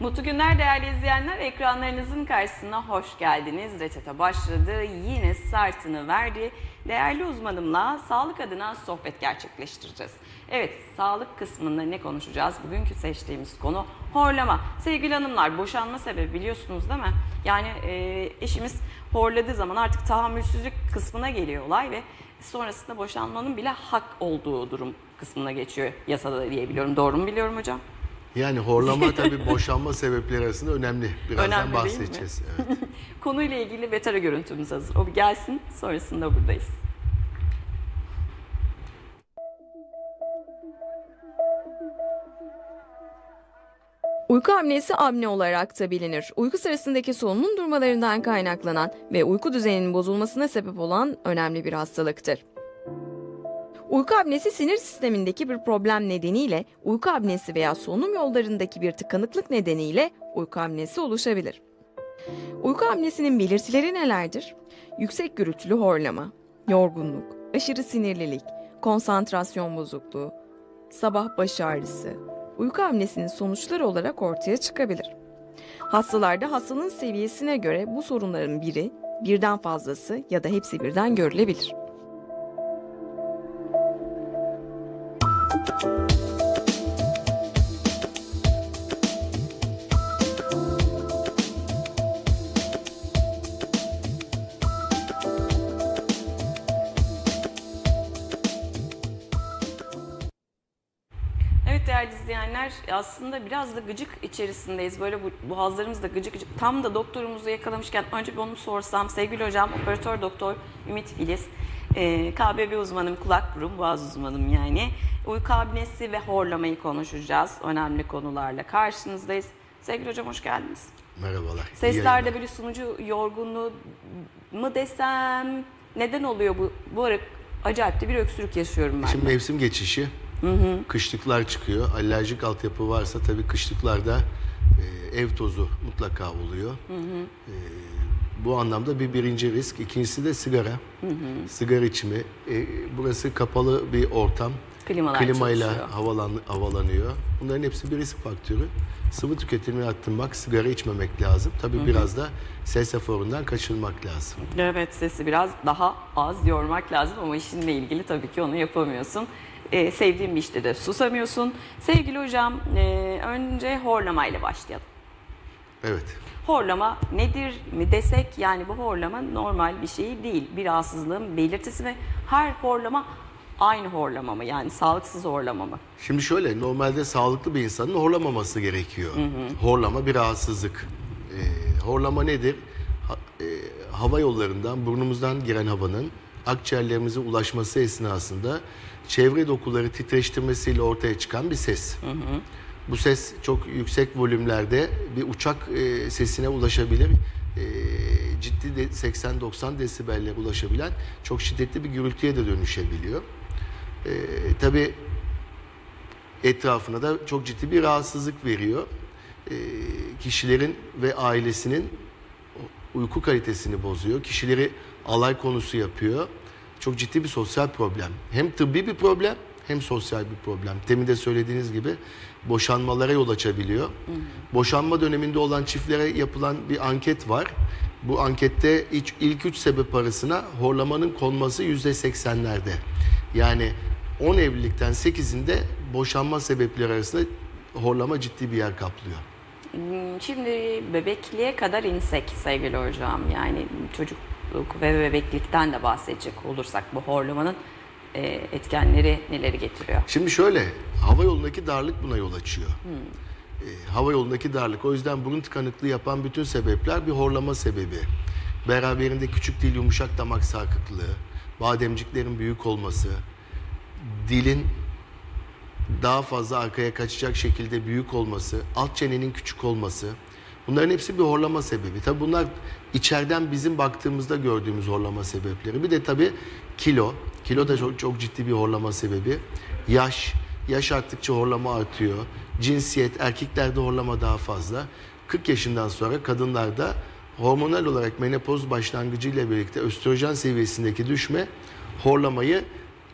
Mutlu günler değerli izleyenler. Ekranlarınızın karşısına hoş geldiniz. Reçete başladı. Yine startını verdi. Değerli uzmanımla sağlık adına sohbet gerçekleştireceğiz. Evet, sağlık kısmında ne konuşacağız? Bugünkü seçtiğimiz konu horlama. Sevgili hanımlar, boşanma sebebi biliyorsunuz değil mi? Yani eşimiz horladığı zaman artık tahammülsüzlük kısmına geliyor olay ve sonrasında boşanmanın bile hak olduğu durum kısmına geçiyor yasada diyebiliyorum. Doğru mu biliyorum hocam? Yani horlama tabii boşanma sebepleri arasında önemli. Birazdan Önemli bahsedeceğiz. Evet. Konuyla ilgili vetera görüntümüz hazır. O bir gelsin, sonrasında buradayız. Uyku apnesi apne olarak da bilinir. Uyku sırasındaki solunum durmalarından kaynaklanan ve uyku düzeninin bozulmasına sebep olan önemli bir hastalıktır. Uyku apnesi sinir sistemindeki bir problem nedeniyle, uyku apnesi veya solunum yollarındaki bir tıkanıklık nedeniyle uyku apnesi oluşabilir. Uyku apnesinin belirtileri nelerdir? Yüksek gürültülü horlama, yorgunluk, aşırı sinirlilik, konsantrasyon bozukluğu, sabah baş ağrısı, uyku apnesinin sonuçları olarak ortaya çıkabilir. Hastalarda hastalığın seviyesine göre bu sorunların biri, birden fazlası ya da hepsi birden görülebilir. Evet değerli izleyenler, aslında biraz da gıcık içerisindeyiz. Böyle boğazlarımız da gıcık gıcık. Tam da doktorumuzu yakalamışken önce bir onu sorsam. Sevgili hocam, operatör doktor Ümit Filiz, KBB uzmanım, kulak burun boğaz uzmanım yani. Uyku apnesi ve horlamayı konuşacağız. Önemli konularla karşınızdayız. Sevgili hocam, hoş geldiniz. Merhabalar. Seslerde böyle sunucu yorgunluğu mı desem, neden oluyor bu? Bu ara acayip de bir öksürük yaşıyorum ben. Şimdi de. mevsim geçişi, kışlıklar çıkıyor. Alerjik altyapı varsa tabii kışlıklarda ev tozu mutlaka oluyor. Bu anlamda birinci risk. İkincisi de sigara. Sigara içimi. Burası kapalı bir ortam. Klimayla havalanıyor. Bunların hepsi bir risk faktörü. Sıvı tüketimini arttırmak, sigara içmemek lazım. Tabii biraz da ses eforundan kaçınmak lazım. Evet, sesi biraz daha az yormak lazım ama işinle ilgili tabii ki onu yapamıyorsun. Sevdiğin bir işte de susamıyorsun. Sevgili hocam, önce horlamayla başlayalım. Evet. Horlama nedir mi desek, yani bu horlama normal bir şey değil. Bir rahatsızlığın belirtisi ve her horlama aynı horlama mı? Yani sağlıksız horlama mı? Şimdi şöyle, normalde sağlıklı bir insanın horlamaması gerekiyor. Horlama bir rahatsızlık. Horlama nedir? Hava yollarından, burnumuzdan giren havanın akciğerlerimize ulaşması esnasında çevre dokuları titreştirmesiyle ortaya çıkan bir ses. Bu ses çok yüksek volümlerde bir uçak sesine ulaşabilir. Ciddi 80-90 desibelle ulaşabilen çok şiddetli bir gürültüye de dönüşebiliyor. Tabii etrafına da çok ciddi bir rahatsızlık veriyor. Kişilerin ve ailesinin uyku kalitesini bozuyor. Kişileri alay konusu yapıyor. Çok ciddi bir sosyal problem. Hem tıbbi bir problem hem sosyal bir problem. Demin de söylediğiniz gibi boşanmalara yol açabiliyor. Boşanma döneminde olan çiftlere yapılan bir anket var. Bu ankette ilk 3 sebep arasına horlamanın konması %80'lerde. Yani 10 evlilikten 8'inde boşanma sebepleri arasında horlama ciddi bir yer kaplıyor. Şimdi bebekliğe kadar insek sevgili hocam, yani çocukluk ve bebeklikten de bahsedecek olursak bu horlamanın etkenleri neleri getiriyor? Şimdi şöyle, hava yolundaki darlık buna yol açıyor. Hava yolundaki darlık, o yüzden burun tıkanıklığı yapan bütün sebepler bir horlama sebebi. Beraberinde küçük dil, yumuşak damak sarkıklığı, bademciklerin büyük olması, dilin daha fazla arkaya kaçacak şekilde büyük olması, alt çenenin küçük olması, bunların hepsi bir horlama sebebi. Tabii bunlar içeriden bizim baktığımızda gördüğümüz horlama sebepleri. Bir de tabii kilo. Kilo da çok ciddi bir horlama sebebi. Yaş arttıkça horlama artıyor. Cinsiyet, erkeklerde horlama daha fazla. 40 yaşından sonra kadınlarda hormonal olarak menopoz başlangıcıyla birlikte östrojen seviyesindeki düşme horlamayı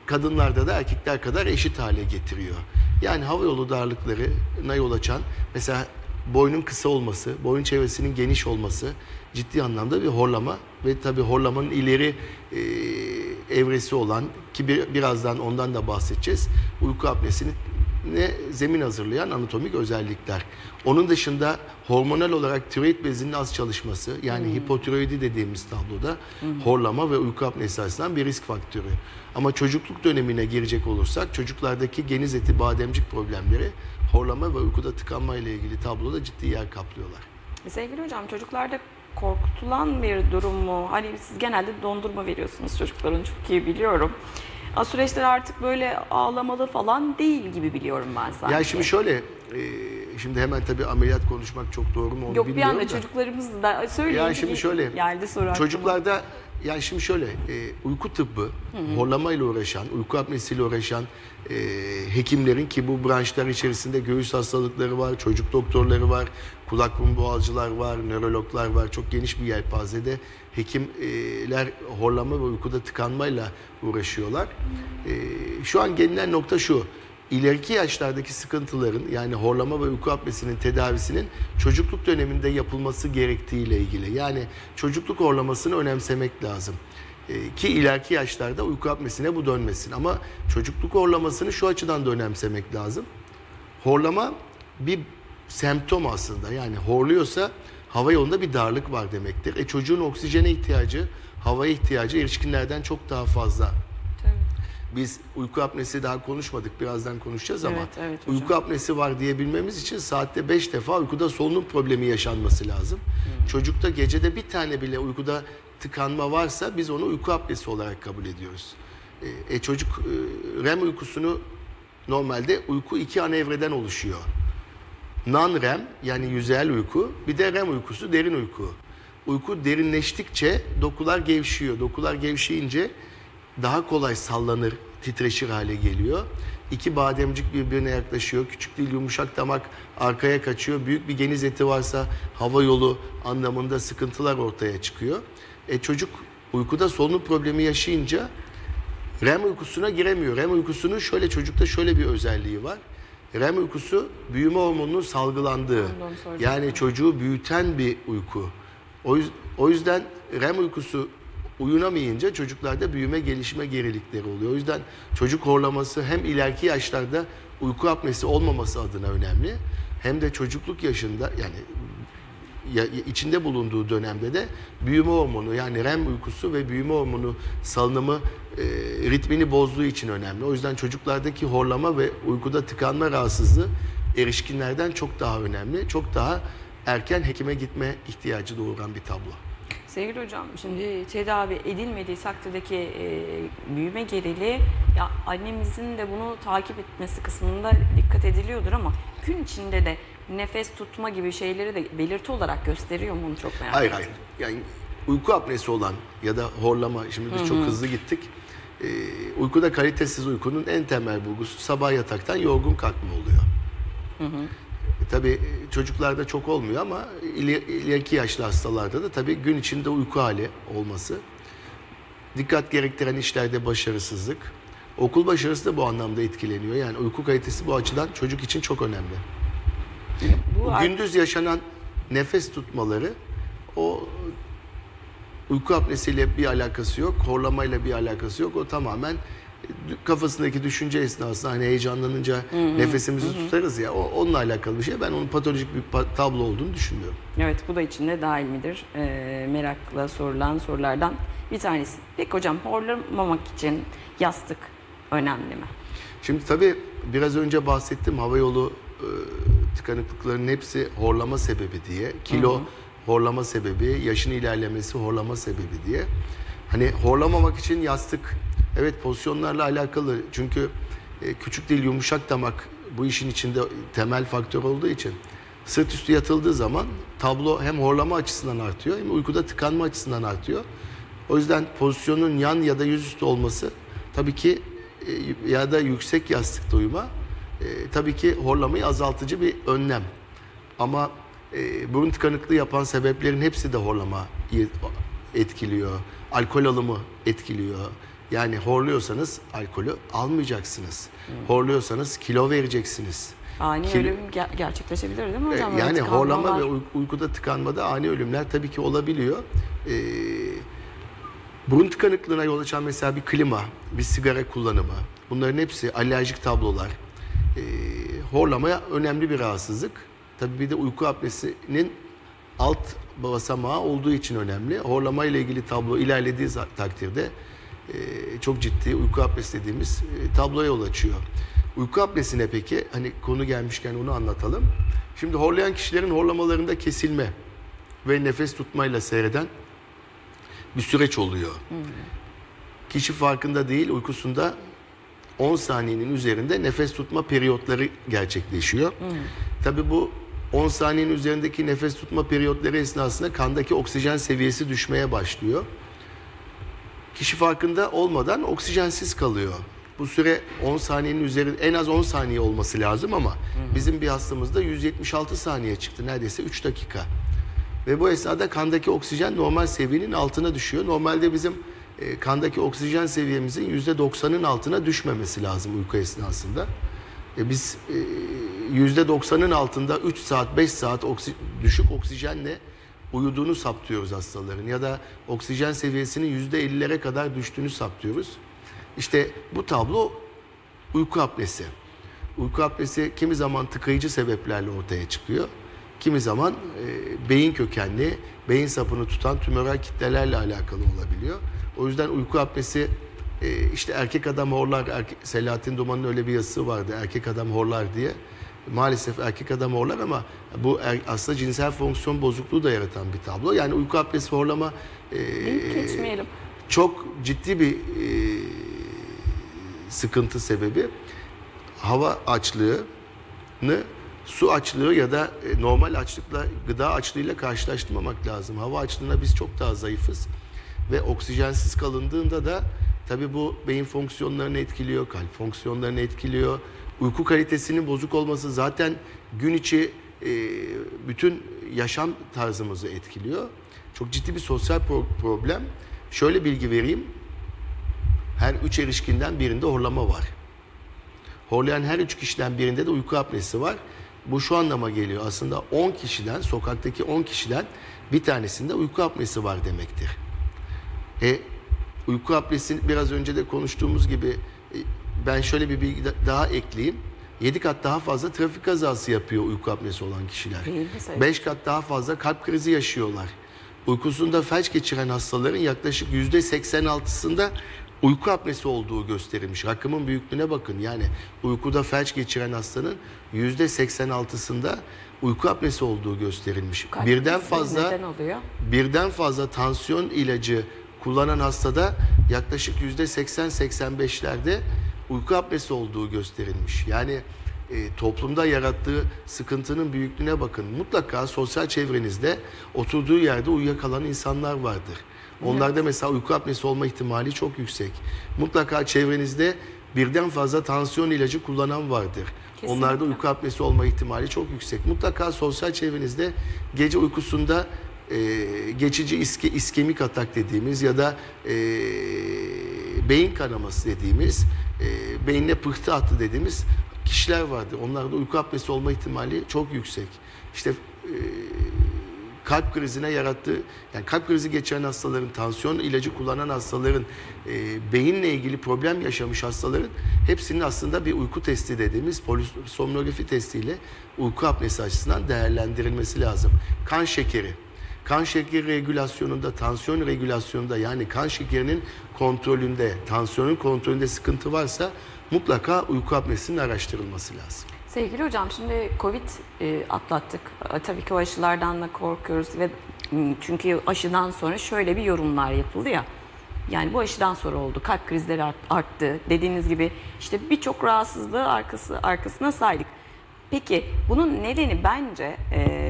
kadınlarda da erkekler kadar eşit hale getiriyor. Yani hava yolu darlıklarına yol açan, mesela boynun kısa olması, boyun çevresinin geniş olması ciddi anlamda bir horlama ve tabii horlamanın ileri evresi olan ki birazdan ondan da bahsedeceğiz. Uyku apnesini zemin hazırlayan anatomik özellikler. Onun dışında hormonal olarak tiroid bezinin az çalışması, yani hipotiroidi dediğimiz tabloda horlama ve uyku apnesi açısından bir risk faktörü. Ama çocukluk dönemine girecek olursak çocuklardaki geniz eti bademcik problemleri horlama ve uykuda tıkanma ile ilgili tabloda ciddi yer kaplıyorlar. Sevgili hocam, çocuklarda korkutulan bir durum mu? Hani siz genelde dondurma veriyorsunuz çocukların, çok iyi biliyorum. O süreçler artık böyle ağlamalı falan değil gibi biliyorum ben sanki. Ya şimdi şöyle, şimdi hemen tabii ameliyat konuşmak çok doğru mu onu Yok, bir bilmiyorum anda da. çocuklarımız da söyleyin. Ya şimdi şöyle, geldi soru aklıma. çocuklarda yani şimdi şöyle, uyku tıbbı, horlamayla uğraşan, uyku apnesiyle uğraşan hekimlerin, ki bu branşlar içerisinde göğüs hastalıkları var, çocuk doktorları var, kulak burun boğazcılar var, nörologlar var. Çok geniş bir yelpazede hekimler horlama ve uykuda tıkanmayla uğraşıyorlar. Şu an gelinen nokta şu: İleriki yaşlardaki sıkıntıların, yani horlama ve uyku apnesinin tedavisinin çocukluk döneminde yapılması gerektiğiyle ilgili. Yani çocukluk horlamasını önemsemek lazım. Ki ileriki yaşlarda uyku apnesine bu dönmesin. Ama çocukluk horlamasını şu açıdan da önemsemek lazım. Horlama bir semptom aslında. Yani horluyorsa hava yolunda bir darlık var demektir. Çocuğun oksijene ihtiyacı, havaya ihtiyacı erişkinlerden çok daha fazla. Biz uyku apnesi daha konuşmadık, birazdan konuşacağız ama evet hocam. Uyku apnesi var diyebilmemiz için saatte 5 defa uykuda solunum problemi yaşanması lazım. Çocukta gecede bir tane bile uykuda tıkanma varsa biz onu uyku apnesi olarak kabul ediyoruz. Çocuk REM uykusunu, normalde uyku 2 ana evreden oluşuyor. Non-REM, yani yüzeyel uyku, bir de REM uykusu, derin uyku. Uyku derinleştikçe dokular gevşiyor. Dokular gevşeyince daha kolay sallanır, titreşir hale geliyor. İki bademcik birbirine yaklaşıyor. Küçük dil, yumuşak damak arkaya kaçıyor. Büyük bir geniz eti varsa hava yolu anlamında sıkıntılar ortaya çıkıyor. Çocuk uykuda solunum problemi yaşayınca REM uykusuna giremiyor. REM uykusunun çocukta şöyle bir özelliği var. REM uykusu büyüme hormonunun salgılandığı, yani çocuğu büyüten bir uyku. O yüzden REM uykusu uyunamayınca çocuklarda büyüme, gelişme gerilikleri oluyor. O yüzden çocuk horlaması hem ileriki yaşlarda uyku apnesi olmaması adına önemli, hem de çocukluk yaşında, yani içinde bulunduğu dönemde de büyüme hormonu, yani REM uykusu ve büyüme hormonu salınımı ritmini bozduğu için önemli. O yüzden çocuklardaki horlama ve uykuda tıkanma rahatsızlığı erişkinlerden çok daha önemli. Çok daha erken hekime gitme ihtiyacı doğuran bir tablo. Sevgili hocam, şimdi tedavi edilmediği takdirdeki büyüme geriliği, ya annemizin de bunu takip etmesi kısmında dikkat ediliyordur ama gün içinde de nefes tutma gibi şeyleri de belirti olarak gösteriyor mu, onu çok merak ettim. Hayır. Yani uyku apnesi olan ya da horlama, şimdi biz çok hızlı gittik. Uykuda kalitesiz uykunun en temel bulgusu sabah yataktan yorgun kalkma oluyor. Tabii çocuklarda çok olmuyor ama ileriki yaşlı hastalarda da tabii gün içinde uyku hali olması, dikkat gerektiren işlerde başarısızlık, okul başarısı da bu anlamda etkileniyor. Yani uyku kalitesi bu açıdan çocuk için çok önemli. Gündüz yaşanan nefes tutmaları, o uyku apnesiyle bir alakası yok, horlamayla bir alakası yok. O tamamen kafasındaki düşünce esnasında, hani heyecanlanınca nefesimizi tutarız ya, onunla alakalı bir şey. Ben onun patolojik bir tablo olduğunu düşünmüyorum. Evet, bu da içinde dahil midir? Merakla sorulan sorulardan bir tanesi. Peki hocam, horlamamak için yastık önemli mi? Şimdi tabii biraz önce bahsettim, havayolu tıkanıklıklarının hepsi horlama sebebi diye. Kilo horlama sebebi, yaşın ilerlemesi horlama sebebi diye. Hani horlamamak için yastık, evet, pozisyonlarla alakalı. Çünkü küçük dil, yumuşak damak bu işin içinde temel faktör olduğu için sırt üstü yatıldığı zaman tablo hem horlama açısından artıyor hem uykuda tıkanma açısından artıyor. O yüzden pozisyonun yan ya da yüzüstü olması, tabii ki ya da yüksek yastıkta uyuma tabii ki horlamayı azaltıcı bir önlem. Ama burun tıkanıklığı yapan sebeplerin hepsi de horlamayı etkiliyor. Alkol alımı etkiliyor. Yani horluyorsanız alkolü almayacaksınız. Horluyorsanız kilo vereceksiniz. Ani ölüm gerçekleşebilir değil mi hocam? Yani horlama Tıkanmalar. ve uykuda tıkanmada ani ölümler tabii ki olabiliyor. Burun tıkanıklığına yol açan mesela bir klima, bir sigara kullanımı, bunların hepsi alerjik tablolar. Horlamaya önemli bir rahatsızlık. Tabii bir de uyku apnesinin alt basamağı olduğu için önemli. Horlama ile ilgili tablo ilerlediği takdirde çok ciddi uyku apnesi dediğimiz tabloya yol açıyor. Uyku apnesine peki, hani konu gelmişken onu anlatalım. Şimdi horlayan kişilerin horlamalarında kesilme ve nefes tutmayla seyreden bir süreç oluyor. Kişi farkında değil, uykusunda 10 saniyenin üzerinde nefes tutma periyotları gerçekleşiyor. Tabii bu 10 saniyenin üzerindeki nefes tutma periyotları esnasında kandaki oksijen seviyesi düşmeye başlıyor. Kişi farkında olmadan oksijensiz kalıyor. Bu süre 10 saniyenin üzerinde, en az 10 saniye olması lazım ama bizim bir hastamızda 176 saniye çıktı. Neredeyse 3 dakika. Ve bu esnada kandaki oksijen normal seviyenin altına düşüyor. Normalde bizim kandaki oksijen seviyemizin %90'ın altına düşmemesi lazım uyku esnasında. Biz %90'ın altında 3 saat, 5 saat düşük oksijenle uyuduğunu saptıyoruz hastaların. Ya da oksijen seviyesinin %50'lere kadar düştüğünü saptıyoruz. İşte bu tablo uyku apnesi. Uyku apnesi kimi zaman tıkayıcı sebeplerle ortaya çıkıyor. Kimi zaman beyin kökenli, beyin sapını tutan tümöral kitlelerle alakalı olabiliyor. O yüzden uyku apnesi işte erkek adam horlar, Selahattin Duman'ın öyle bir yazısı vardı, erkek adam horlar diye. Maalesef erkek adam horlar ama bu aslında cinsel fonksiyon bozukluğu da yaratan bir tablo. Yani uyku apnesi horlama Geçmeyelim. çok ciddi bir sıkıntı sebebi. Hava açlığını su açlığı ya da normal açlıkla, gıda açlığıyla karşılaştırmamak lazım. Hava açlığına biz çok daha zayıfız ve oksijensiz kalındığında da tabii bu beyin fonksiyonlarını etkiliyor, kalp fonksiyonlarını etkiliyor. Uyku kalitesinin bozuk olması zaten gün içi bütün yaşam tarzımızı etkiliyor. Çok ciddi bir sosyal problem. Şöyle bilgi vereyim. Her 3 erişkinden birinde horlama var. Horlayan her 3 kişiden birinde de uyku apnesi var. Bu şu anlama geliyor. Aslında 10 kişiden, sokaktaki 10 kişiden bir tanesinde uyku apnesi var demektir. Uyku apnesi biraz önce de konuştuğumuz gibi ben şöyle bir bilgi daha ekleyeyim. 7 kat daha fazla trafik kazası yapıyor uyku apnesi olan kişiler. 5 kat daha fazla kalp krizi yaşıyorlar. Uykusunda felç geçiren hastaların yaklaşık %86'sında uyku apnesi olduğu gösterilmiş. Rakamın büyüklüğüne bakın. Yani uykuda felç geçiren hastanın %86'sında uyku apnesi olduğu gösterilmiş. Birden fazla tansiyon ilacı kullanan hastada yaklaşık %80-85'lerde uyku apnesi olduğu gösterilmiş. Yani toplumda yarattığı sıkıntının büyüklüğüne bakın. Mutlaka sosyal çevrenizde oturduğu yerde uyuyakalan insanlar vardır. Onlarda mesela uyku apnesi olma ihtimali çok yüksek. Mutlaka çevrenizde birden fazla tansiyon ilacı kullanan vardır. Kesinlikle. Onlarda uyku apnesi olma ihtimali çok yüksek. Mutlaka sosyal çevrenizde gece uykusunda geçici iskemik atak dediğimiz ya da beyin kanaması dediğimiz, beyinle pıhtı attı dediğimiz kişiler vardır. Onlarda uyku apnesi olma ihtimali çok yüksek. İşte kalp krizine yarattığı, yani kalp krizi geçiren hastaların, tansiyon ilacı kullanan hastaların, beyinle ilgili problem yaşamış hastaların hepsinin aslında bir uyku testi dediğimiz polisomnografi testiyle uyku apnesi açısından değerlendirilmesi lazım. Kan şekeri regülasyonunda, tansiyon regülasyonunda, yani kan şekerinin kontrolünde, tansiyonun kontrolünde sıkıntı varsa mutlaka uyku apnesinin araştırılması lazım. Sevgili hocam, şimdi Covid atlattık. Tabii ki o aşılardan da korkuyoruz ve çünkü aşıdan sonra şöyle bir yorumlar yapıldı ya. Yani bu aşıdan sonra oldu. Kalp krizleri arttı. Dediğiniz gibi işte birçok rahatsızlığı arkasına saydık. Peki bunun nedeni bence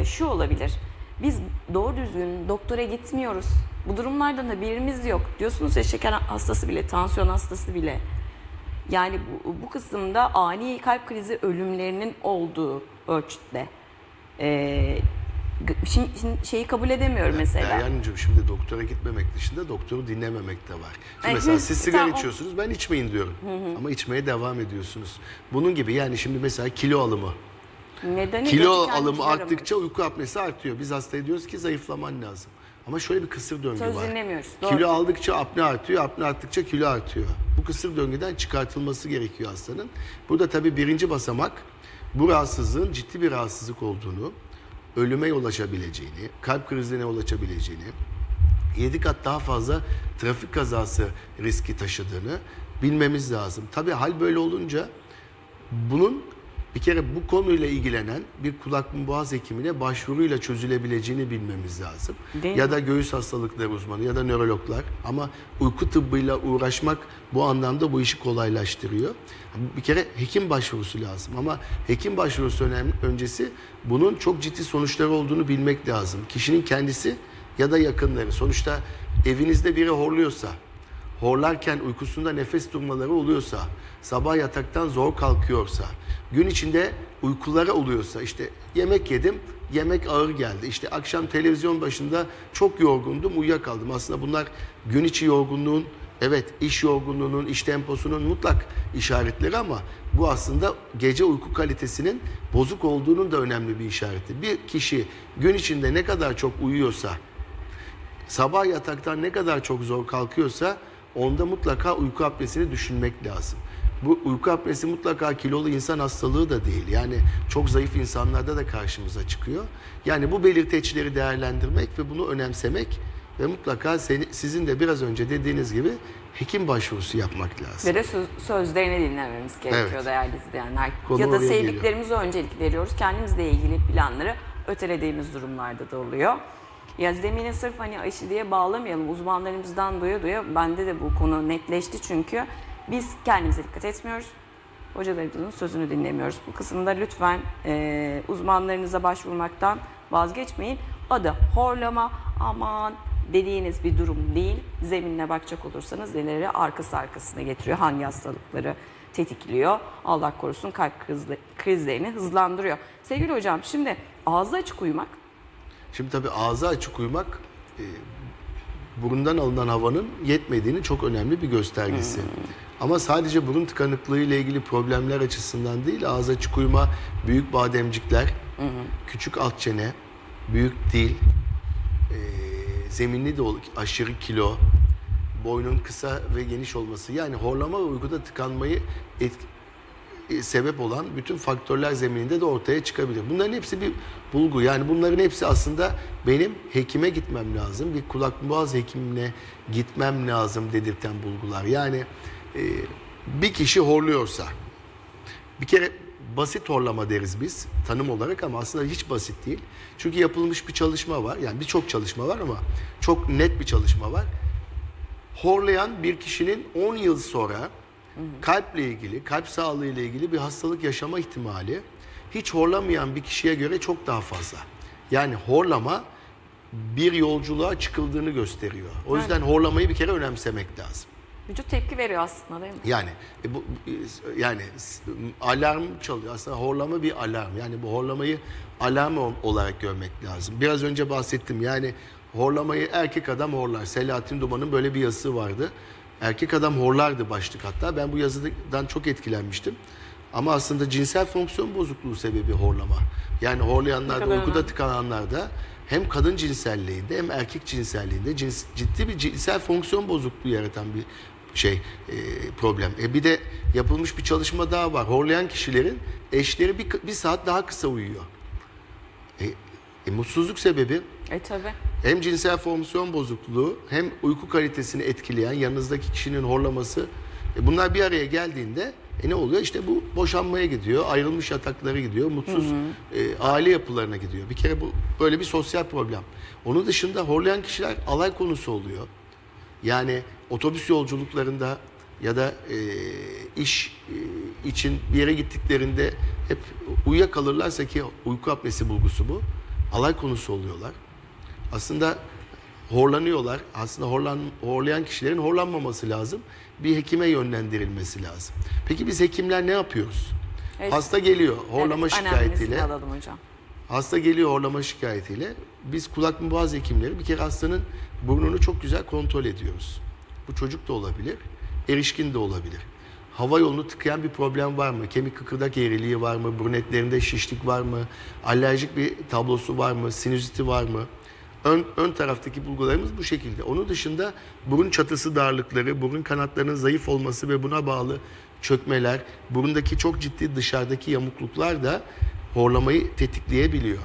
şu olabilir. Biz doğru düzgün doktora gitmiyoruz. Bu durumlardan haberimiz yok. Diyorsunuz ya, şeker hastası bile, tansiyon hastası bile. Yani bu kısımda ani kalp krizi ölümlerinin olduğu ölçütte. Şimdi şeyi kabul edemiyorum mesela. Deryancığım, şimdi doktora gitmemek dışında doktoru dinlememek de var. Şimdi mesela siz sigara içiyorsunuz, ben içmeyin diyorum. Ama içmeye devam ediyorsunuz. Bunun gibi, yani şimdi mesela kilo alımı. Nedeni Kilo kötü kendimizi alımı arttıkça yaramıyoruz. uyku apnesi artıyor. Biz hastaya diyoruz ki zayıflaman lazım. Ama şöyle bir kısır döngü Söz var. dinlemiyoruz. Doğru. Kilo aldıkça apne artıyor, apne arttıkça kilo artıyor. Bu kısır döngüden çıkartılması gerekiyor hastanın. Burada tabii birinci basamak bu rahatsızlığın ciddi bir rahatsızlık olduğunu, ölüme yol açabileceğini, kalp krizine yol açabileceğini, 7 kat daha fazla trafik kazası riski taşıdığını bilmemiz lazım. Tabii hal böyle olunca bunun bir kere bu konuyla ilgilenen bir kulak burun boğaz hekimine başvuruyla çözülebileceğini bilmemiz lazım. Değil Ya mi? da göğüs hastalıkları uzmanı ya da nörologlar. Ama uyku tıbbıyla uğraşmak bu anlamda bu işi kolaylaştırıyor. Bir kere hekim başvurusu lazım ama hekim başvurusu öncesi bunun çok ciddi sonuçları olduğunu bilmek lazım. Kişinin kendisi ya da yakınları. Sonuçta evinizde biri horluyorsa, horlarken uykusunda nefes durmaları oluyorsa, sabah yataktan zor kalkıyorsa, gün içinde uykuları oluyorsa, işte yemek yedim, yemek ağır geldi. İşte akşam televizyon başında çok yorgundum, uyuyakaldım. Aslında bunlar gün içi yorgunluğun, evet iş yorgunluğunun, iş temposunun mutlak işaretleri ama bu aslında gece uyku kalitesinin bozuk olduğunun da önemli bir işareti. Bir kişi gün içinde ne kadar çok uyuyorsa, sabah yataktan ne kadar çok zor kalkıyorsa onda mutlaka uyku apnesini düşünmek lazım. Bu uyku apnesi mutlaka kilolu insan hastalığı da değil. Yani çok zayıf insanlarda da karşımıza çıkıyor. Yani bu belirteçleri değerlendirmek ve bunu önemsemek ve mutlaka sizin de biraz önce dediğiniz gibi hekim başvurusu yapmak lazım. Ve de sözlerini dinlememiz gerekiyor Evet. değerli izleyenler. Konu Ya da oraya sevdiklerimize öncelik veriyoruz. Kendimizle ilgili planları ötelediğimiz durumlarda da oluyor. Ya zemini sırf hani aşı diye bağlamayalım. Uzmanlarımızdan duya bende de bu konu netleşti çünkü biz kendimize dikkat etmiyoruz. Hocalarımızın sözünü dinlemiyoruz. Bu kısımda lütfen uzmanlarınıza başvurmaktan vazgeçmeyin. Adı horlama, aman dediğiniz bir durum değil. Zeminine bakacak olursanız neleri arkası arkasına getiriyor. Hangi hastalıkları tetikliyor. Allah korusun kalp krizlerini hızlandırıyor. Sevgili hocam şimdi ağzı açık uyumak. Şimdi tabii ağzı açık uyumak burundan alınan havanın yetmediğini çok önemli bir göstergesi. Ama sadece burun tıkanıklığı ile ilgili problemler açısından değil, ağız açık uyuma, büyük bademcikler, küçük alt çene, büyük dil, zeminli de aşırı kilo, boynun kısa ve geniş olması, yani horlama ve uykuda tıkanmayı sebep olan bütün faktörler zemininde de ortaya çıkabilir. Bunların hepsi bir bulgu. Yani bunların hepsi aslında benim hekime gitmem lazım. Bir kulak boğaz hekimine gitmem lazım dedirten bulgular. Yani bir kişi horluyorsa, bir kere basit horlama deriz biz tanım olarak ama aslında hiç basit değil. Çünkü yapılmış bir çalışma var. Yani birçok çalışma var ama çok net bir çalışma var. Horlayan bir kişinin 10 yıl sonra kalple ilgili, kalp sağlığı ile ilgili bir hastalık yaşama ihtimali hiç horlamayan bir kişiye göre çok daha fazla. Yani horlama bir yolculuğa çıkıldığını gösteriyor. O yüzden horlamayı bir kere önemsemek lazım. Vücut tepki veriyor aslında değil mi? Yani alarm çalıyor. Aslında horlama bir alarm. Yani bu horlamayı alarm olarak görmek lazım. Biraz önce bahsettim. Yani horlamayı erkek adam horlar. Selahattin Duman'ın böyle bir yazısı vardı. Erkek adam horlardı başlık hatta. Ben bu yazıdan çok etkilenmiştim. Ama aslında cinsel fonksiyon bozukluğu sebebi horlama. Yani horlayanlarda, uykuda tıkananlarda hem kadın cinselliğinde hem erkek cinselliğinde ciddi bir cinsel fonksiyon bozukluğu yaratan bir problem. Bir de yapılmış bir çalışma daha var. Horlayan kişilerin eşleri bir saat daha kısa uyuyor. Mutsuzluk sebebi Tabii. hem cinsel fonksiyon bozukluğu hem uyku kalitesini etkileyen yanınızdaki kişinin horlaması. Bunlar bir araya geldiğinde ne oluyor? İşte bu boşanmaya gidiyor, ayrılmış yataklara gidiyor, mutsuz aile yapılarına gidiyor. Bir kere bu böyle bir sosyal problem. Onun dışında horlayan kişiler alay konusu oluyor. Yani otobüs yolculuklarında ya da iş için bir yere gittiklerinde hep uyuyakalırlarsa ki uyku apnesi bulgusu bu. Alay konusu oluyorlar. Aslında horlanıyorlar. Aslında horlayan kişilerin horlanmaması lazım. Bir hekime yönlendirilmesi lazım. Peki biz hekimler ne yapıyoruz? Evet. Hasta geliyor horlama şikayetiyle. Önemlisini alalım hocam. Hasta geliyor horlama şikayetiyle. Biz kulak boğaz hekimleri bir kere hastanın burnunu çok güzel kontrol ediyoruz. Bu çocuk da olabilir, erişkin de olabilir. hava yolunu tıkayan bir problem var mı? Kemik kıkırdak eğriliği var mı? Burun etlerinde şişlik var mı? Alerjik bir tablosu var mı? Sinüziti var mı? Ön taraftaki bulgularımız bu şekilde. Onun dışında burun çatısı darlıkları, burun kanatlarının zayıf olması ve buna bağlı çökmeler, burundaki çok ciddi dışarıdaki yamukluklar da horlamayı tetikleyebiliyor.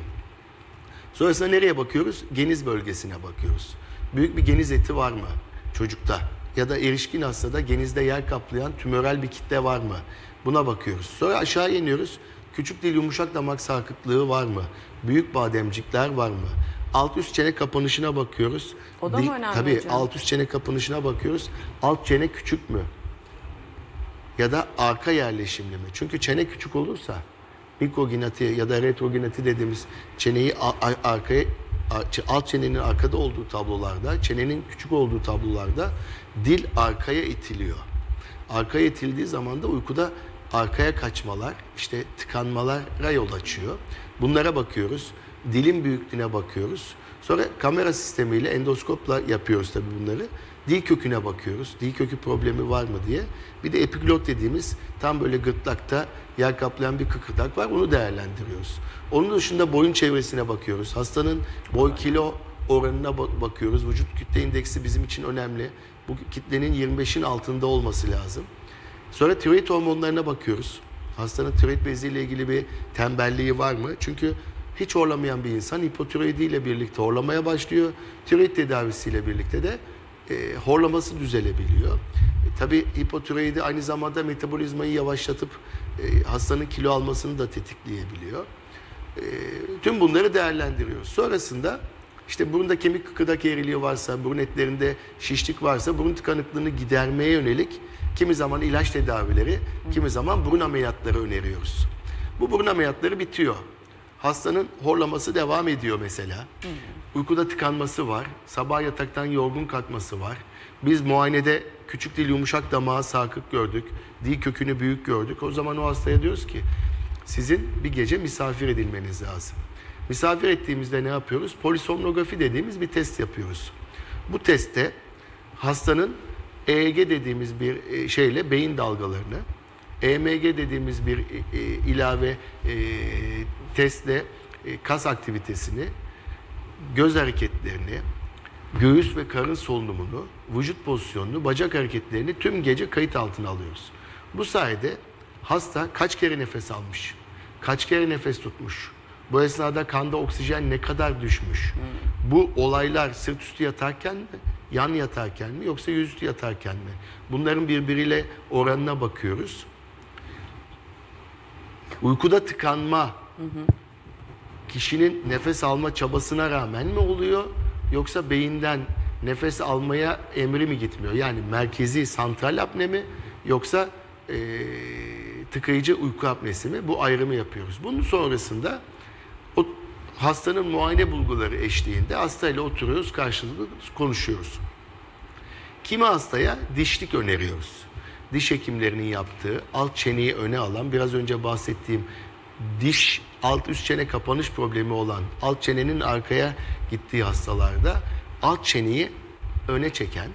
Sonrasında nereye bakıyoruz? Geniz bölgesine bakıyoruz. Büyük bir geniz eti var mı çocukta? Ya da erişkin hastada genizde yer kaplayan tümöral bir kitle var mı? Buna bakıyoruz. Sonra aşağı iniyoruz. Küçük dil yumuşak damak sarkıklığı var mı? Büyük bademcikler var mı? Alt üst çene kapanışına bakıyoruz. O da mı önemli Tabii hocam? alt üst çene kapanışına bakıyoruz. Alt çene küçük mü? Ya da arka yerleşimli mi? Çünkü çene küçük olursa mikroginati ya da retroginati dediğimiz çeneyi arkaya, alt çenenin arkada olduğu tablolarda, çenenin küçük olduğu tablolarda dil arkaya itiliyor. Arkaya itildiği zaman da uykuda arkaya kaçmalar, işte tıkanmalara yol açıyor. Bunlara bakıyoruz. Dilin büyüklüğüne bakıyoruz. Sonra kamera sistemiyle endoskopla yapıyoruz tabii bunları. Dil köküne bakıyoruz. Dil kökü problemi var mı diye. Bir de epiglot dediğimiz tam böyle gırtlakta yer kaplayan bir kıkırdak var. Onu değerlendiriyoruz. Onun dışında boyun çevresine bakıyoruz. Hastanın boy kilo oranına bakıyoruz. Vücut kütle indeksi bizim için önemli. Bu kitlenin 25'in altında olması lazım. Sonra tiroid hormonlarına bakıyoruz. Hastanın tiroid beziyle ilgili bir tembelliği var mı? Çünkü hiç horlamayan bir insan hipotiroidiyle birlikte horlamaya başlıyor. Tiroid tedavisiyle birlikte de horlaması düzelebiliyor. Tabii hipotiroidi aynı zamanda metabolizmayı yavaşlatıp hastanın kilo almasını da tetikleyebiliyor. Tüm bunları değerlendiriyoruz. Sonrasında işte burunda kemik kıkırdak eğriliği varsa, burun etlerinde şişlik varsa burun tıkanıklığını gidermeye yönelik kimi zaman ilaç tedavileri, kimi zaman burun ameliyatları öneriyoruz. Bu burun ameliyatları bitiyor. Hastanın horlaması devam ediyor mesela. Uykuda tıkanması var. Sabah yataktan yorgun kalkması var. Biz muayenede küçük dil yumuşak damağı sarkık gördük. Dil kökünü büyük gördük. O zaman o hastaya diyoruz ki sizin bir gece misafir edilmeniz lazım. Misafir ettiğimizde ne yapıyoruz? Polisomnografi dediğimiz bir test yapıyoruz. Bu testte hastanın EEG dediğimiz bir şeyle beyin dalgalarını, EMG dediğimiz bir ilave testle kas aktivitesini, göz hareketlerini, göğüs ve karın solunumunu, vücut pozisyonunu, bacak hareketlerini tüm gece kayıt altına alıyoruz. Bu sayede hasta kaç kere nefes almış, kaç kere nefes tutmuş, bu esnada kanda oksijen ne kadar düşmüş, bu olaylar sırt üstü yatarken mi, yan yatarken mi yoksa yüzüstü yatarken mi? Bunların birbiriyle oranına bakıyoruz. Uykuda tıkanma kişinin nefes alma çabasına rağmen mi oluyor yoksa beyinden nefes almaya emri mi gitmiyor? Yani merkezi santral apne mi yoksa tıkayıcı uyku apnesi mi? Bu ayrımı yapıyoruz. Bunun sonrasında o hastanın muayene bulguları eşliğinde hastayla oturuyoruz, karşılıklı konuşuyoruz. Kimi hastaya dişlik öneriyoruz. Diş hekimlerinin yaptığı, alt çeneyi öne alan, biraz önce bahsettiğim diş alt üst çene kapanış problemi olan, alt çenenin arkaya gittiği hastalarda alt çeneyi öne çeken,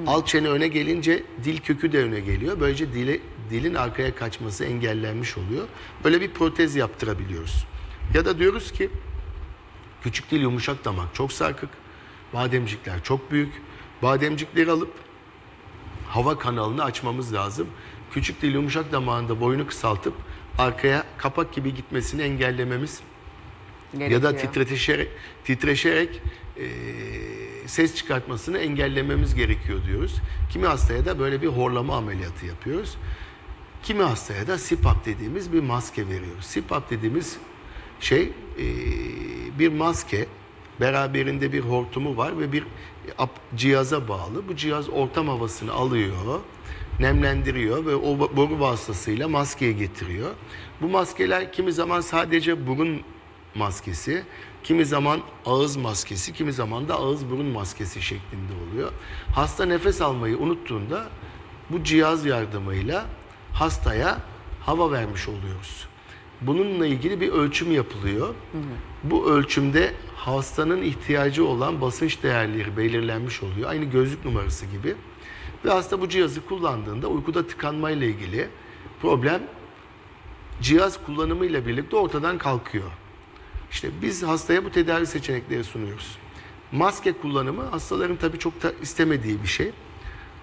alt çene öne gelince dil kökü de öne geliyor. Böylece dilin arkaya kaçması engellenmiş oluyor. Böyle bir protez yaptırabiliyoruz. Ya da diyoruz ki küçük dil yumuşak damak çok sarkık, bademcikler çok büyük. Bademcikleri alıp hava kanalını açmamız lazım. Küçük dil yumuşak damağında boyunu kısaltıp arkaya kapak gibi gitmesini engellememiz gerekiyor. Ya da titreşerek ses çıkartmasını engellememiz gerekiyor diyoruz. Kimi hastaya da böyle bir horlama ameliyatı yapıyoruz. Kimi hastaya da CPAP dediğimiz bir maske veriyoruz. CPAP dediğimiz şey bir maske, beraberinde bir hortumu var ve bir cihaza bağlı. Bu cihaz ortam havasını alıyor, nemlendiriyor ve o boru vasıtasıyla maskeye getiriyor. Bu maskeler kimi zaman sadece burun maskesi, kimi zaman ağız maskesi, kimi zaman da ağız burun maskesi şeklinde oluyor. Hasta nefes almayı unuttuğunda bu cihaz yardımıyla hastaya hava vermiş oluyoruz. Bununla ilgili bir ölçüm yapılıyor. Bu ölçümde hastanın ihtiyacı olan basınç değerleri belirlenmiş oluyor. Aynı gözlük numarası gibi. Ve hasta bu cihazı kullandığında uykuda tıkanma ile ilgili problem cihaz kullanımıyla birlikte ortadan kalkıyor. İşte biz hastaya bu tedavi seçenekleri sunuyoruz. Maske kullanımı hastaların tabii çok da istemediği bir şey.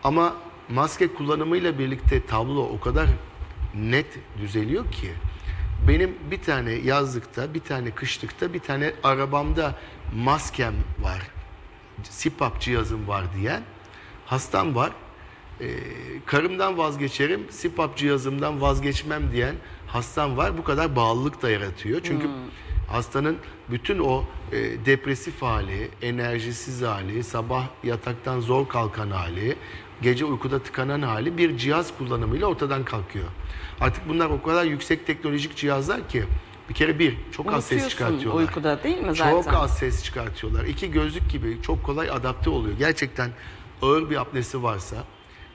Ama maske kullanımıyla birlikte tablo o kadar net düzeliyor ki benim bir tane yazlıkta, bir tane kışlıkta, bir tane arabamda maskem var, CPAP cihazım var diyen hastam var. Karımdan vazgeçerim, CPAP cihazımdan vazgeçmem diyen hastam var. Bu kadar bağlılık da yaratıyor. Çünkü hastanın bütün o depresif hali, enerjisiz hali, sabah yataktan zor kalkan hali, gece uykuda tıkanan hali bir cihaz kullanımıyla ortadan kalkıyor. Artık bunlar o kadar yüksek teknolojik cihazlar ki bir kere çok az ses çıkartıyorlar. Uykuda değil mi zaten? Çok az ses çıkartıyorlar. İki gözlük gibi çok kolay adapte oluyor. Gerçekten ağır bir apnesi varsa,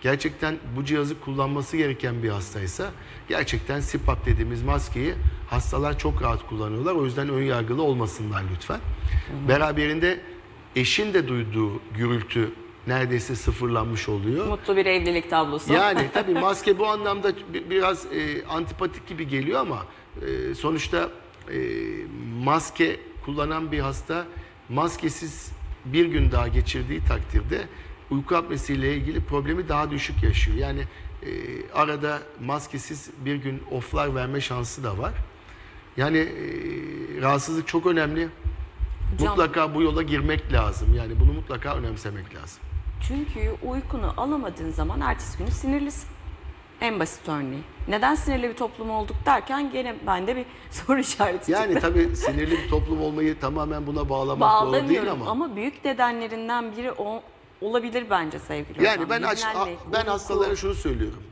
gerçekten bu cihazı kullanması gereken bir hastaysa gerçekten CPAP dediğimiz maskeyi hastalar çok rahat kullanıyorlar. O yüzden ön yargılı olmasınlar lütfen. Beraberinde eşin de duyduğu gürültü neredeyse sıfırlanmış oluyor. Mutlu bir evlilik tablosu. Yani tabii maske bu anlamda biraz antipatik gibi geliyor ama sonuçta maske kullanan bir hasta maskesiz bir gün daha geçirdiği takdirde uyku apnesiyle ilgili problemi daha düşük yaşıyor. Yani arada maskesiz bir gün off'lar verme şansı da var. Yani rahatsızlık çok önemli. Hocam, mutlaka bu yola girmek lazım. Yani bunu mutlaka önemsemek lazım. Çünkü uykunu alamadığın zaman ertesi günü sinirlisin. En basit örneği. Neden sinirli bir toplum olduk derken gene bende bir soru işareti Yani çıktı. tabii sinirli bir toplum olmayı tamamen buna bağlamak doğru değil ama büyük dedenlerinden biri olabilir bence sevgili yani hocam. ben hastalara şunu söylüyorum.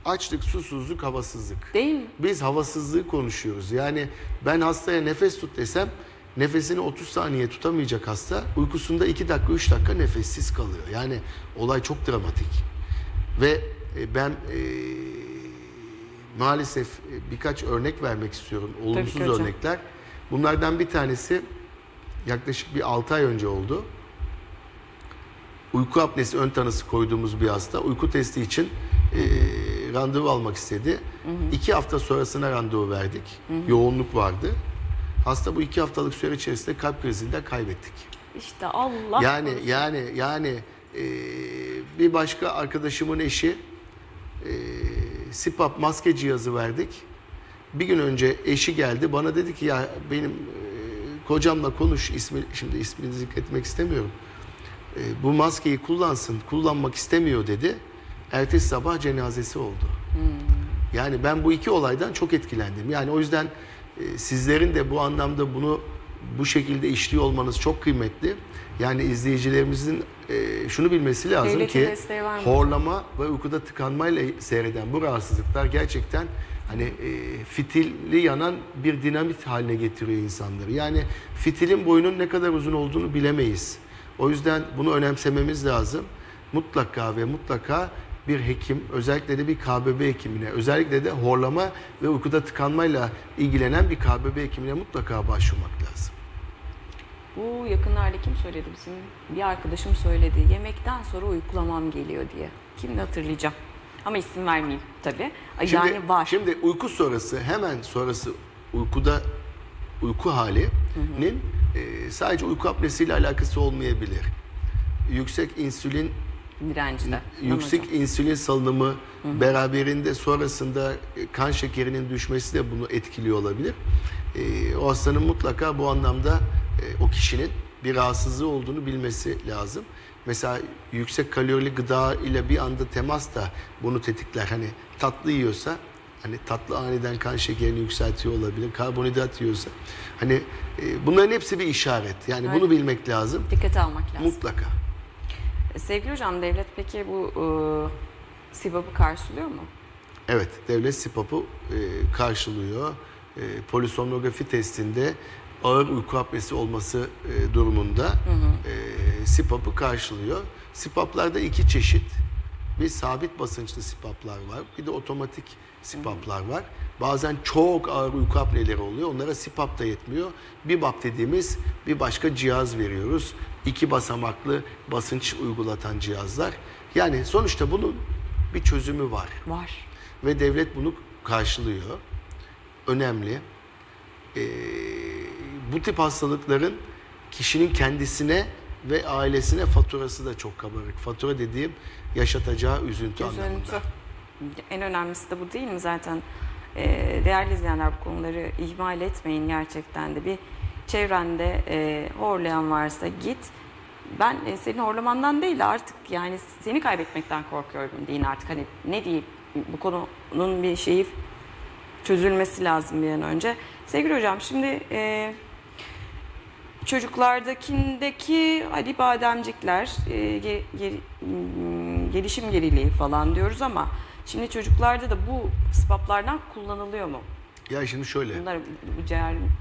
Açlık, susuzluk, havasızlık. Değil mi? Biz havasızlığı konuşuyoruz. Yani ben hastaya nefes tut desem nefesini 30 saniye tutamayacak hasta uykusunda 2 dakika 3 dakika nefessiz kalıyor. Yani olay çok dramatik. Ve ben maalesef birkaç örnek vermek istiyorum. Olumsuz örnekler. Bunlardan bir tanesi yaklaşık bir 6 ay önce oldu. Uyku apnesi ön tanısı koyduğumuz bir hasta uyku testi için randevu almak istedi. 2 hafta sonrasına randevu verdik. Yoğunluk vardı. Hasta bu 2 haftalık süre içerisinde kalp krizinden kaybettik. İşte Allah Yani bir başka arkadaşımın eşi CPAP maske cihazı verdik. Bir gün önce eşi geldi bana dedi ki ya benim kocamla konuş, şimdi ismini zikretmek istemiyorum. Bu maskeyi kullanmak istemiyor dedi. Ertesi sabah cenazesi oldu. Yani ben bu iki olaydan çok etkilendim. Yani o yüzden sizlerin de bu anlamda bunu bu şekilde işliyor olmanız çok kıymetli. Yani izleyicilerimizin şunu bilmesi lazım Devletin ki horlama ve uykuda tıkanmayla seyreden bu rahatsızlıklar gerçekten hani fitilli yanan bir dinamit haline getiriyor insanları. Yani fitilin boyunun ne kadar uzun olduğunu bilemeyiz. O yüzden bunu önemsememiz lazım. Mutlaka ve mutlaka bir hekim, özellikle de bir KBB hekimine, özellikle de horlama ve uykuda tıkanmayla ilgilenen bir KBB hekimine mutlaka başvurmak lazım. Bu yakınlarda kim söyledi bizim? Bir arkadaşım söyledi. Yemekten sonra uykulamam geliyor diye. Kimdi hatırlayacağım. Ama isim vermeyeyim tabii. Yani var. Şimdi uyku sonrası, hemen sonrası uyku halinin sadece uyku apnesiyle alakası olmayabilir. Yüksek insülin direncide. insülin salınımı beraberinde sonrasında kan şekerinin düşmesi de bunu etkiliyor olabilir. O hastanın mutlaka bu anlamda o kişinin bir rahatsızlığı olduğunu bilmesi lazım. Mesela yüksek kalorili gıda ile bir anda temas da bunu tetikler. Hani tatlı yiyorsa, hani tatlı aniden kan şekerini yükseltiyor olabilir. Karbonhidrat yiyorsa. Hani bunların hepsi bir işaret. Yani bunu bilmek lazım. Dikkate almak lazım. Mutlaka. Sevgili hocam, devlet peki bu CPAP'ı karşılıyor mu? Evet, devlet CPAP'ı karşılıyor. Polisomnografi testinde ağır uyku apnesi olması durumunda CPAP'ı karşılıyor. CPAP'larda 2 çeşit. Bir sabit basınçlı CPAP'lar var. Bir de otomatik CPAP'lar var. Bazen çok ağır uyku apneleri oluyor. Onlara CPAP da yetmiyor. BiBAP dediğimiz bir başka cihaz veriyoruz. 2 basamaklı basınç uygulatan cihazlar. Yani sonuçta bunun bir çözümü var. Var. Ve devlet bunu karşılıyor. Önemli. Bu tip hastalıkların kişinin kendisine ve ailesine faturası da çok kabarık. Fatura dediğim yaşatacağı üzüntü anlamında. En önemlisi de bu değil mi zaten? Değerli izleyenler, bu konuları ihmal etmeyin gerçekten de. Bir çevrende horlayan varsa git. Ben senin horlamandan değil de artık yani seni kaybetmekten korkuyorum deyin artık. Hani ne diyeyim, bu konunun bir şeyi çözülmesi lazım bir an önce. Sevgili hocam, şimdi çocuklardaki hadi bademcikler, gelişim geriliği falan diyoruz ama şimdi çocuklarda da bu spaplardan kullanılıyor mu? Ya şimdi şöyle. Bunlar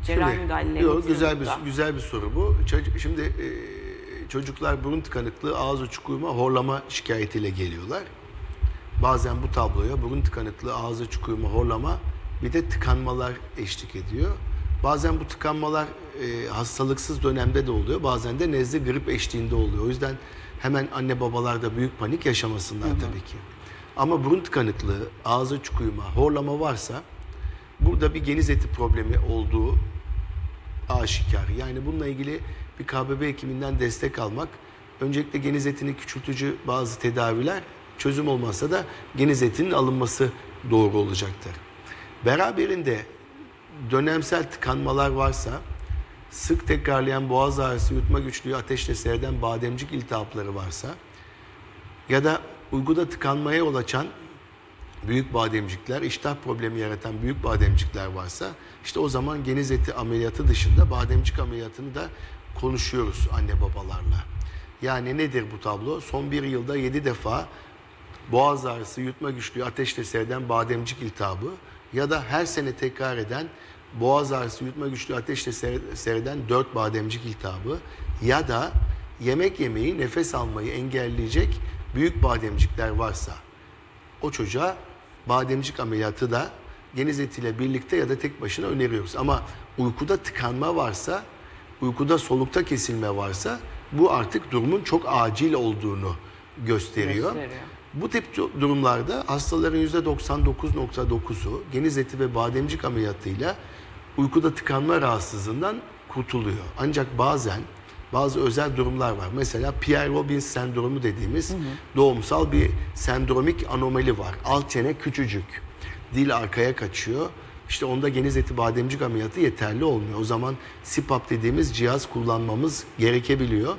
cerrahi müdahaleleri. Yok, güzel bir soru bu. Şimdi çocuklar burun tıkanıklığı, ağız uçuk uyuma, horlama şikayetiyle geliyorlar. Bazen bu tabloya burun tıkanıklığı, ağız uçuk uyuma, horlama, bir de tıkanmalar eşlik ediyor. Bazen bu tıkanmalar hastalıksız dönemde de oluyor. Bazen de nezle, grip eşliğinde oluyor. O yüzden hemen anne babalarda büyük panik yaşamasınlar tabii ki. Ama burun tıkanıklığı, ağız uçuk uyuma, horlama varsa burada bir geniz eti problemi olduğu aşikar. Yani bununla ilgili bir KBB hekiminden destek almak, öncelikle geniz etini küçültücü bazı tedaviler, çözüm olmazsa da geniz etinin alınması doğru olacaktır. Beraberinde dönemsel tıkanmalar varsa, sık tekrarlayan boğaz ağrısı, yutma güçlüğü, ateşle seyreden bademcik iltihapları varsa ya da uyguda tıkanmaya yol açan büyük bademcikler, iştah problemi yaratan büyük bademcikler varsa, işte o zaman geniz eti ameliyatı dışında bademcik ameliyatını da konuşuyoruz anne babalarla. Yani nedir bu tablo? Son bir yılda 7 defa boğaz ağrısı, yutma güçlüğü, ateşle seyreden bademcik iltihabı ya da her sene tekrar eden boğaz ağrısı, yutma güçlüğü, ateşle seyreden 4 bademcik iltihabı ya da yemek yemeyi, nefes almayı engelleyecek büyük bademcikler varsa o çocuğa bademcik ameliyatı da geniz etiyle birlikte ya da tek başına öneriyoruz. Ama uykuda tıkanma varsa, uykuda solukta kesilme varsa bu artık durumun çok acil olduğunu gösteriyor. Bu tip durumlarda hastaların %99.9'u geniz eti ve bademcik ameliyatıyla uykuda tıkanma rahatsızlığından kurtuluyor. Ancak bazen bazı özel durumlar var. Mesela Pierre-Robin sendromu dediğimiz doğumsal bir sendromik anomali var. Alt çene küçücük, dil arkaya kaçıyor. İşte onda geniz eti bademcik ameliyatı yeterli olmuyor. O zaman CPAP dediğimiz cihaz kullanmamız gerekebiliyor.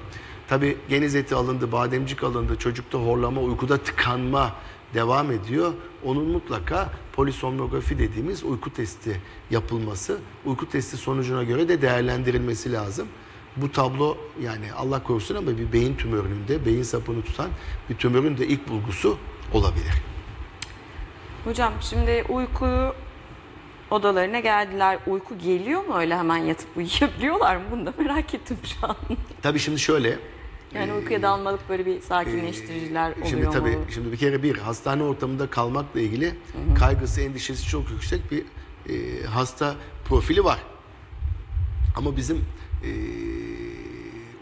Tabii geniz eti alındı, bademcik alındı, çocukta horlama, uykuda tıkanma devam ediyor. Onun mutlaka polisomnografi dediğimiz uyku testi yapılması, uyku testi sonucuna göre de değerlendirilmesi lazım. Bu tablo, yani Allah korusun ama bir beyin tümörünün de, beyin sapını tutan bir tümörün de ilk bulgusu olabilir. Hocam şimdi uyku odalarına geldiler. Uyku geliyor mu, öyle hemen yatıp uyuyabiliyorlar mı? Bunu da merak ettim şu an. Tabii şimdi şöyle. Yani uykuya dalmalık böyle bir sakinleştiriciler oluyor mu? Şimdi bir kere hastane ortamında kalmakla ilgili kaygısı, endişesi çok yüksek bir hasta profili var. Ama bizim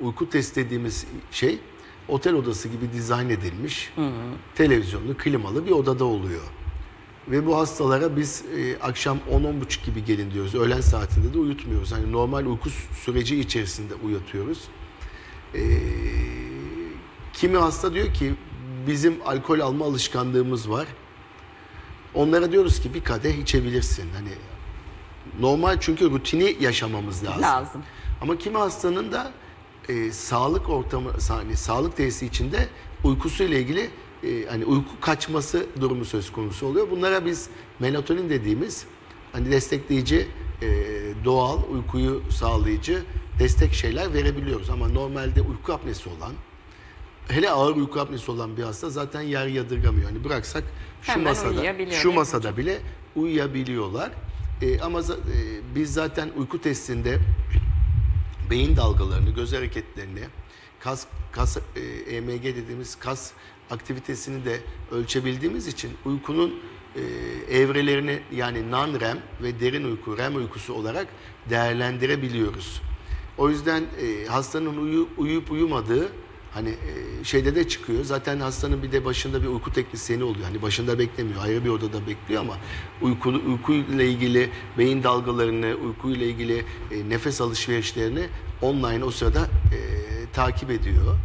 uyku test dediğimiz şey otel odası gibi dizayn edilmiş, televizyonlu, klimalı bir odada oluyor. Ve bu hastalara biz akşam 10-10.30 gibi gelin diyoruz. Öğlen saatinde de uyutmuyoruz. Hani normal uyku süreci içerisinde uyutuyoruz. Kimi hasta diyor ki bizim alkol alma alışkanlığımız var. Onlara diyoruz ki bir kadeh içebilirsin. Hani normal, çünkü rutini yaşamamız lazım. Ama kimi hastanın da sağlık ortamı, hani sağlık tesisi içinde uykusuyla ilgili hani uyku kaçması durumu söz konusu oluyor. Bunlara biz melatonin dediğimiz hani destekleyici, doğal uykuyu sağlayıcı destek şeyler verebiliyoruz. Ama normalde uyku apnesi olan, hele ağır uyku apnesi olan bir hasta zaten yer yadırgamıyor. Hani bıraksak şu masada bile uyuyabiliyorlar. Ama biz zaten uyku testinde beyin dalgalarını, göz hareketlerini, kas EMG dediğimiz kas aktivitesini de ölçebildiğimiz için uykunun evrelerini, yani non-REM ve derin uyku, REM uykusu olarak değerlendirebiliyoruz. O yüzden hastanın uyuyup uyumadığı Hani şeyde de çıkıyor. Zaten hastanın bir de başında bir uyku teknisyeni oluyor. Hani başında beklemiyor. Ayrı bir odada bekliyor ama uykuyla ilgili beyin dalgalarını, uykuyla ilgili nefes alışverişlerini online o sırada takip ediyor.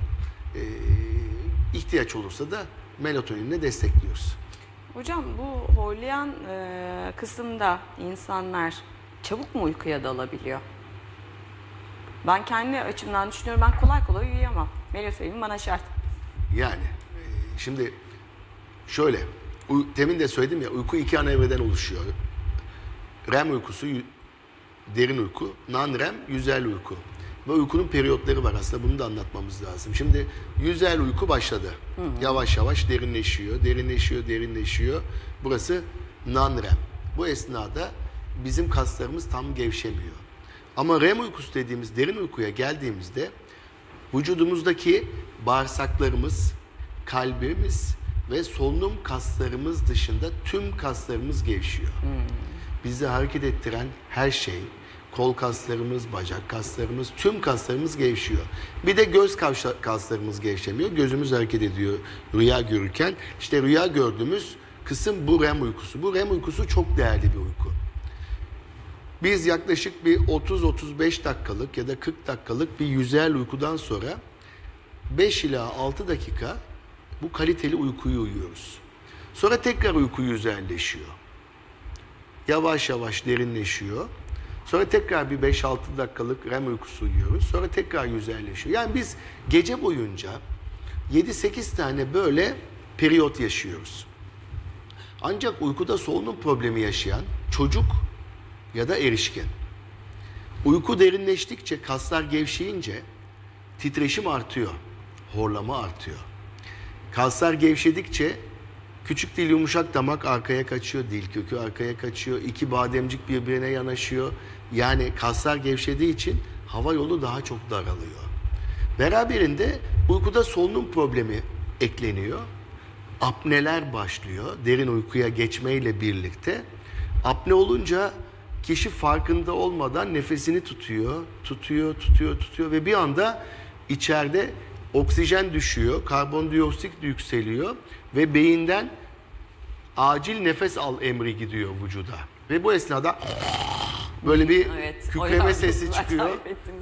İhtiyaç olursa da melatoninle destekliyoruz. Hocam bu horlayan kısımda insanlar çabuk mu uykuya dalabiliyor? Ben kendi açımdan düşünüyorum, ben kolay kolay uyuyamam. Melatonin bana şart. Yani şimdi şöyle, temin de söyledim ya, uyku 2 ana evreden oluşuyor. REM uykusu, derin uyku, non-REM, yüzeyel uyku. Ve uykunun periyotları var aslında, bunu da anlatmamız lazım. Şimdi yüzeyel uyku başladı. Yavaş yavaş derinleşiyor, derinleşiyor, derinleşiyor. Burası non-REM. Bu esnada bizim kaslarımız tam gevşemiyor. Ama REM uykusu dediğimiz derin uykuya geldiğimizde vücudumuzdaki bağırsaklarımız, kalbimiz ve solunum kaslarımız dışında tüm kaslarımız gevşiyor. Bizi hareket ettiren her şey, kol kaslarımız, bacak kaslarımız, tüm kaslarımız gevşiyor. Bir de göz kaslarımız gevşemiyor. Gözümüz hareket ediyor rüya görürken. İşte rüya gördüğümüz kısım bu REM uykusu. Bu REM uykusu çok değerli bir uyku. Biz yaklaşık bir 30-35 dakikalık ya da 40 dakikalık bir yüzeyel uykudan sonra 5 ila 6 dakika bu kaliteli uykuyu uyuyoruz. Sonra tekrar uyku yüzeyelleşiyor. Yavaş yavaş derinleşiyor. Sonra tekrar bir 5-6 dakikalık REM uykusu uyuyoruz. Sonra tekrar yüzeyelleşiyor. Yani biz gece boyunca 7-8 tane böyle periyot yaşıyoruz. Ancak uykuda solunum problemi yaşayan çocuk ya da erişkin, uyku derinleştikçe, kaslar gevşeyince titreşim artıyor, horlama artıyor. Kaslar gevşedikçe küçük dil yumuşak damak arkaya kaçıyor, dil kökü arkaya kaçıyor, iki bademcik birbirine yanaşıyor. Yani kaslar gevşediği için hava yolu daha çok daralıyor. Beraberinde uykuda solunum problemi ekleniyor. Apneler başlıyor derin uykuya geçmeyle birlikte. Apne olunca kişi farkında olmadan nefesini tutuyor ve bir anda içeride oksijen düşüyor, karbondioksit yükseliyor ve beyinden acil nefes al emri gidiyor vücuda. Ve bu esnada böyle bir kükreme sesi çıkıyor.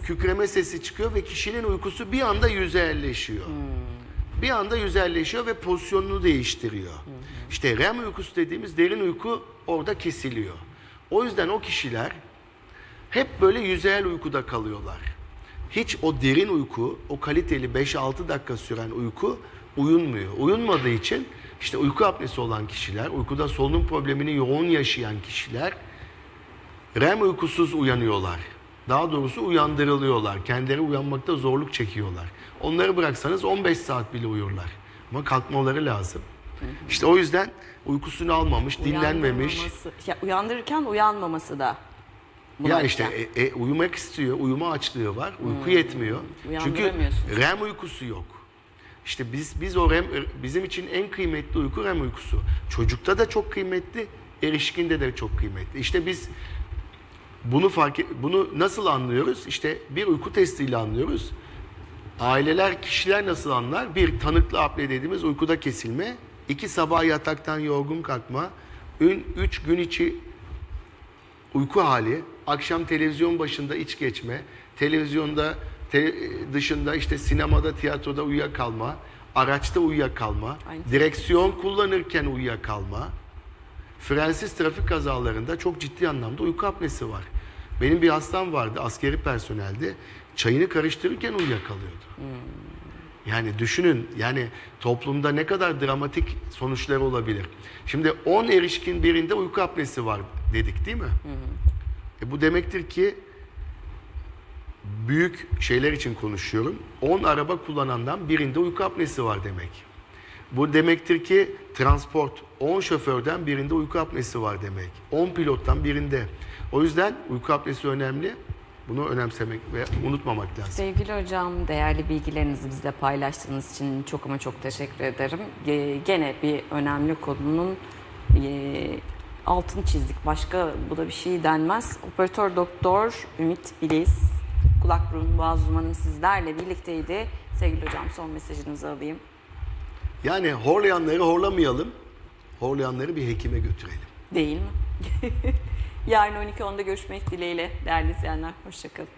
Kükreme sesi çıkıyor ve kişinin uykusu bir anda yüzeyelleşiyor. Bir anda yüzeyelleşiyor ve pozisyonunu değiştiriyor. İşte REM uykusu dediğimiz derin uyku orada kesiliyor. O yüzden o kişiler hep böyle yüzeyel uykuda kalıyorlar. Hiç o derin uyku, o kaliteli 5-6 dakika süren uyku uyunmuyor. Uyunmadığı için işte uyku apnesi olan kişiler, uykuda solunum problemini yoğun yaşayan kişiler REM uykusuz uyanıyorlar. Daha doğrusu uyandırılıyorlar. Kendileri uyanmakta zorluk çekiyorlar. Onları bıraksanız 15 saat bile uyurlar. Ama kalkmaları lazım. İşte o yüzden uykusunu almamış, dinlenmemiş. Uyandırırken uyanmaması da. Ya işte uyumak istiyor, uyuma açlığı var, uyku yetmiyor. Çünkü REM uykusu yok. İşte biz o REM, bizim için en kıymetli uyku REM uykusu. Çocukta da çok kıymetli, erişkinde de çok kıymetli. İşte biz bunu nasıl anlıyoruz? İşte bir uyku testiyle anlıyoruz. Aileler, kişiler nasıl anlar? Bir, tanıklı apne dediğimiz uykuda kesilme. 2, sabah yataktan yorgun kalkma. 3, gün içi uyku hali. Akşam televizyon başında iç geçme. Televizyonda dışında işte sinemada, tiyatroda uyuyakalma. Araçta uyuyakalma. Direksiyon kullanırken uyuyakalma. Frensiz trafik kazalarında çok ciddi anlamda uyku apnesi var. Benim bir hastam vardı, askeri personeldi. Çayını karıştırırken uyuyakalıyordu. Yani düşünün, yani toplumda ne kadar dramatik sonuçları olabilir. Şimdi 10 erişkin birinde uyku apnesi var dedik değil mi? Bu demektir ki büyük şeyler için konuşuyorum. 10 araba kullanandan birinde uyku apnesi var demek. Bu demektir ki transport 10 şoförden birinde uyku apnesi var demek. 10 pilottan birinde. O yüzden uyku apnesi önemli. Bunu önemsemek ve unutmamak lazım. Sevgili hocam, değerli bilgilerinizi bizle paylaştığınız için çok ama çok teşekkür ederim. Gene bir önemli konunun altını çizdik. Başka bu da bir şey denmez. Operatör Doktor Ümit Biliz kulak burun boğaz uzmanım sizlerle birlikteydi. Sevgili hocam, son mesajınızı alayım. Yani horlayanları horlamayalım, horlayanları bir hekime götürelim. Değil mi? Yarın 12.10'da görüşmek dileğiyle değerli izleyenler. Hoşçakalın.